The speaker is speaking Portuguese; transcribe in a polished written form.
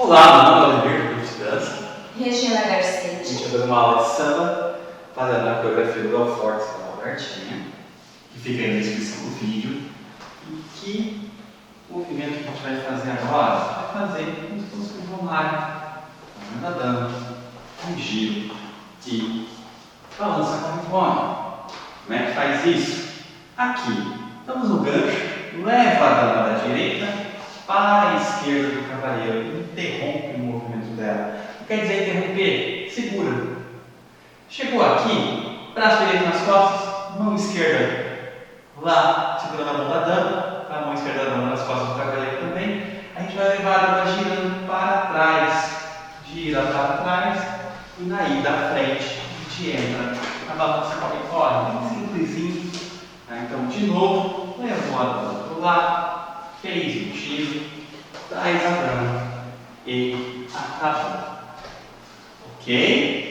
Olá, meu nome é Vladimir, grupo de dança. Regina A gente Garcete. vai dando uma aula de samba, fazendo a coreografia do Belfort com a Albertinha, que fica aí na descrição do vídeo. E que movimento que a gente vai fazer agora? Vai fazer como se fosse um romário, nadando, um giro e balança com a corrente. Como é que faz isso? Aqui, estamos no gancho, leva a dama da direita para a esquerda do cavaleiro, interrompe o movimento dela. Não quer dizer interromper, segura. Chegou aqui, braço direito nas costas, mão esquerda lá, segurando a mão da dama, a mão esquerda da dama nas costas do cavaleiro também. A gente vai levar a dama girando para trás, gira para trás e na ida à frente a gente entra. A balança corre, bem simplesinho. Então, de novo, levou a dama para o lado, fez o giro, traz a dama e acabou. Ok?